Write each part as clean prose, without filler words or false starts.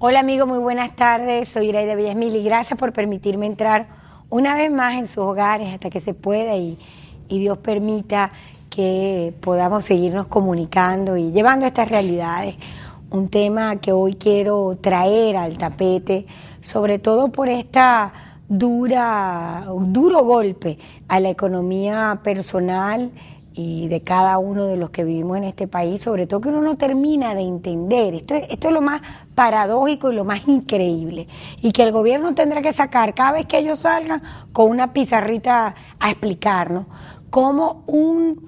Hola amigos, muy buenas tardes, soy Iraida Villasmil y gracias por permitirme entrar una vez más en sus hogares hasta que se pueda y Dios permita que podamos seguirnos comunicando y llevando estas realidades. Un tema que hoy quiero traer al tapete, sobre todo por esta duro golpe a la economía personal y de cada uno de los que vivimos en este país, sobre todo que uno no termina de entender. Esto es lo más paradójico y lo más increíble, y que el gobierno tendrá que sacar cada vez que ellos salgan con una pizarrita a explicarnos cómo un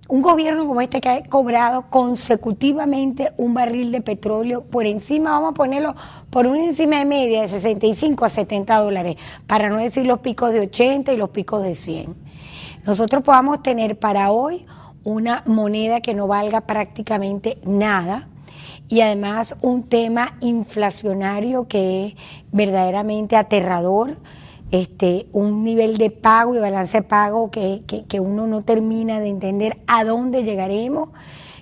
gobierno como este que ha cobrado consecutivamente un barril de petróleo por encima, vamos a ponerlo por una encima de media de 65 a 70 dólares, para no decir los picos de 80 y los picos de 100. Nosotros podamos tener para hoy una moneda que no valga prácticamente nada y además un tema inflacionario que es verdaderamente aterrador, un nivel de pago y balance de pago que uno no termina de entender a dónde llegaremos,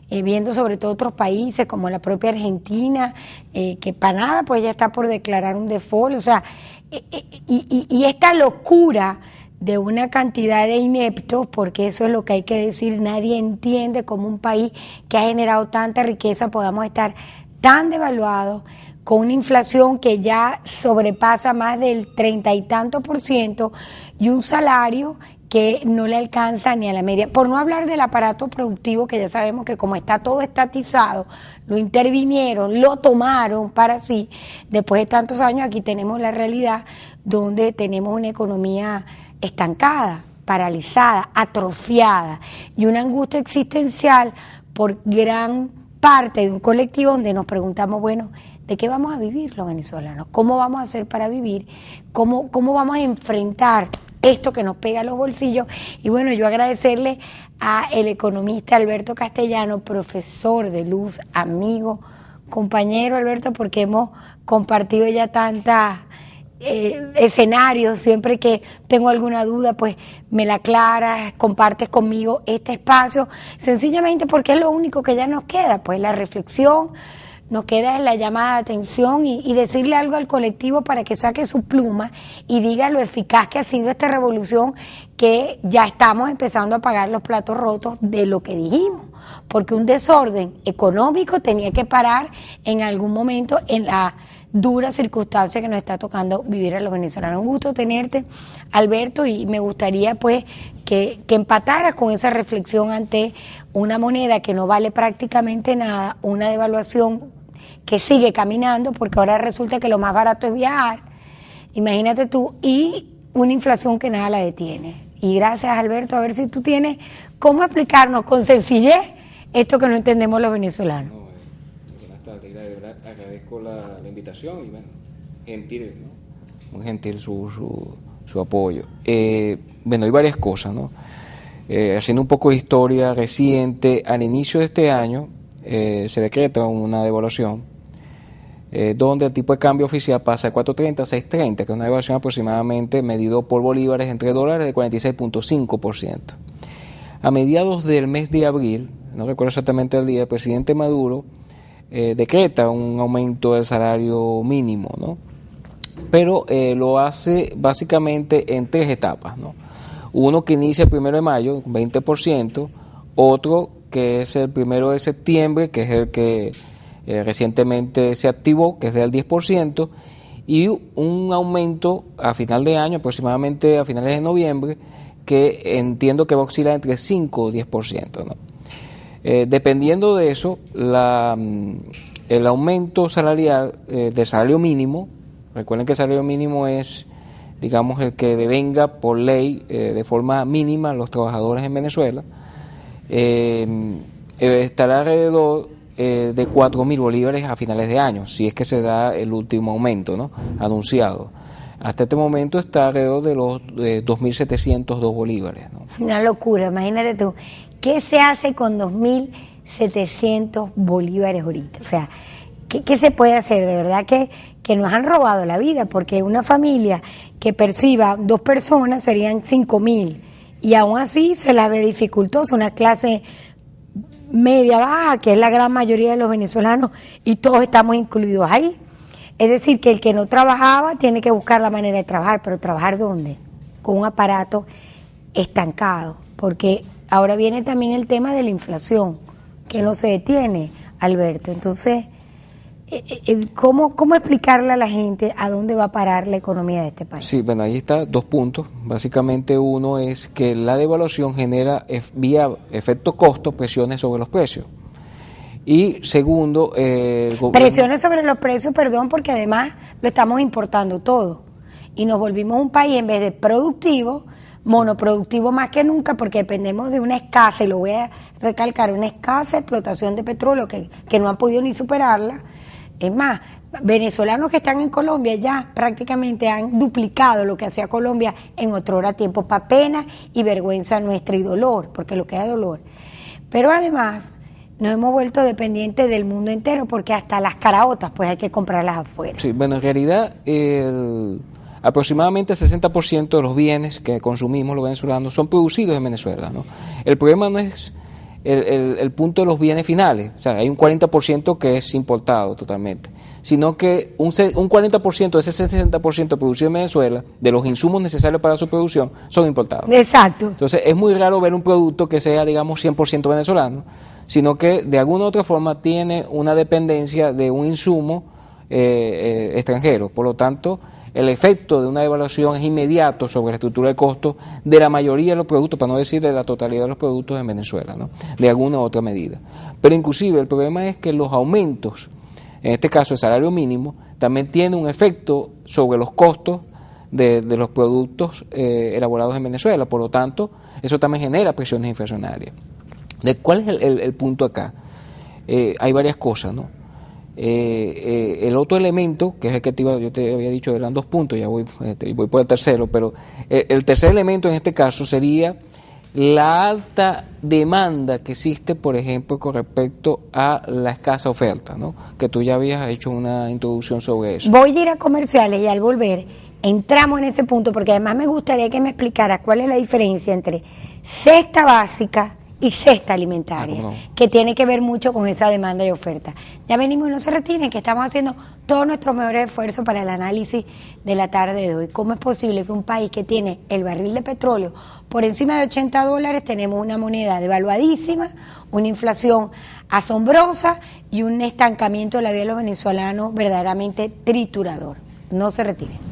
viendo sobre todo otros países como la propia Argentina, que para nada pues ya está por declarar un default, o sea, y esta locura de una cantidad de ineptos, porque eso es lo que hay que decir, nadie entiende cómo un país que ha generado tanta riqueza podamos estar tan devaluados, con una inflación que ya sobrepasa más del 30 y tanto % y un salario que no le alcanza ni a la media. Por no hablar del aparato productivo, que ya sabemos que como está todo estatizado, lo intervinieron, lo tomaron para sí. Después de tantos años aquí tenemos la realidad donde tenemos una economía estancada, paralizada, atrofiada y una angustia existencial por gran parte de un colectivo donde nos preguntamos, bueno, ¿de qué vamos a vivir los venezolanos? ¿Cómo vamos a hacer para vivir? ¿Cómo vamos a enfrentar esto que nos pega a los bolsillos? Y bueno, yo agradecerle a el economista Alberto Castellano, profesor de luz, amigo, compañero Alberto, porque hemos compartido ya tantas escenarios. Siempre que tengo alguna duda pues me la aclaras, compartes conmigo este espacio, sencillamente porque es lo único que ya nos queda, pues la reflexión, nos queda la llamada de atención y decirle algo al colectivo para que saque su pluma y diga lo eficaz que ha sido esta revolución, que ya estamos empezando a pagar los platos rotos de lo que dijimos, porque un desorden económico tenía que parar en algún momento en la dura circunstancia que nos está tocando vivir a los venezolanos. Un gusto tenerte, Alberto, y me gustaría pues que empataras con esa reflexión ante una moneda que no vale prácticamente nada, una devaluación que sigue caminando, porque ahora resulta que lo más barato es viajar, imagínate tú, y una inflación que nada la detiene. Y gracias, Alberto, a ver si tú tienes cómo explicarnos con sencillez esto que no entendemos los venezolanos. Buenas tardes, de verdad agradezco la invitación y bueno, gentil, ¿no? Muy gentil su apoyo. Bueno, hay varias cosas, ¿no? Haciendo un poco de historia reciente, al inicio de este año se decreta una devaluación donde el tipo de cambio oficial pasa de 4.30 a 6.30, que es una devaluación aproximadamente medido por bolívares entre dólares de 46.5%. A mediados del mes de abril, no recuerdo exactamente el día, el presidente Maduro decreta un aumento del salario mínimo, ¿no? Pero lo hace básicamente en tres etapas, ¿no? Uno que inicia el 1 de mayo, 20%, otro que es el 1 de septiembre, que es el que recientemente se activó, que es del 10%, y un aumento a final de año, aproximadamente a finales de noviembre, que entiendo que va a oscilar entre 5 o 10%, ¿no? Dependiendo de eso, el aumento salarial del salario mínimo, recuerden que el salario mínimo es, digamos, el que devenga por ley de forma mínima a los trabajadores en Venezuela, estará alrededor de 4.000 bolívares a finales de año, si es que se da el último aumento, ¿no?, anunciado. Hasta este momento está alrededor de los 2.702 bolívares, ¿no? Una locura, imagínate tú. ¿Qué se hace con 2.700 bolívares ahorita? O sea, ¿qué se puede hacer? De verdad que nos han robado la vida, porque una familia que perciba 2 personas serían 5.000, y aún así se la ve dificultosa, una clase media baja, que es la gran mayoría de los venezolanos, y todos estamos incluidos ahí. Es decir, que el que no trabajaba tiene que buscar la manera de trabajar, pero ¿trabajar dónde? Con un aparato estancado, porque ahora viene también el tema de la inflación, que no se detiene, Alberto. Entonces, ¿cómo explicarle a la gente a dónde va a parar la economía de este país? Sí, bueno, ahí está 2 puntos. Básicamente uno es que la devaluación genera vía efecto costo presiones sobre los precios. Y segundo, presiones sobre los precios, perdón, porque además lo estamos importando todo. Y nos volvimos un país, en vez de productivo, monoproductivo más que nunca, porque dependemos de una escasa, y lo voy a recalcar, una escasa explotación de petróleo que no han podido ni superarla. Es más, venezolanos que están en Colombia ya prácticamente han duplicado lo que hacía Colombia en otrora tiempo, para pena y vergüenza nuestra y dolor, porque lo que da dolor. Pero además nos hemos vuelto dependientes del mundo entero, porque hasta las caraotas pues hay que comprarlas afuera. Sí, bueno, en realidad aproximadamente el 60% de los bienes que consumimos los venezolanos son producidos en Venezuela, ¿no? El problema no es el punto de los bienes finales, o sea, hay un 40% que es importado totalmente, sino que un 40% de ese 60% producido en Venezuela, de los insumos necesarios para su producción, son importados. Exacto. Entonces es muy raro ver un producto que sea, digamos, 100% venezolano, sino que de alguna u otra forma tiene una dependencia de un insumo extranjero. Por lo tanto, el efecto de una devaluación es inmediato sobre la estructura de costos de la mayoría de los productos, para no decir de la totalidad de los productos en Venezuela, ¿no? De alguna u otra medida. Pero inclusive el problema es que los aumentos, en este caso el salario mínimo, también tiene un efecto sobre los costos de los productos elaborados en Venezuela. Por lo tanto, eso también genera presiones inflacionarias. ¿Cuál es el punto acá? Hay varias cosas, ¿no? El otro elemento, que es el que yo te había dicho, eran 2 puntos, ya voy por el tercero, pero el tercer elemento en este caso sería la alta demanda que existe, por ejemplo, con respecto a la escasa oferta, ¿no? Que tú ya habías hecho una introducción sobre eso. Voy a ir a comerciales y al volver entramos en ese punto, porque además me gustaría que me explicaras cuál es la diferencia entre cesta básica y cesta alimentaria, no, que tiene que ver mucho con esa demanda y oferta. Ya venimos y no se retiren, que estamos haciendo todos nuestros mejores esfuerzos para el análisis de la tarde de hoy. ¿Cómo es posible que un país que tiene el barril de petróleo por encima de $80, tenemos una moneda devaluadísima, una inflación asombrosa y un estancamiento de la vida de los venezolanos verdaderamente triturador? No se retiren.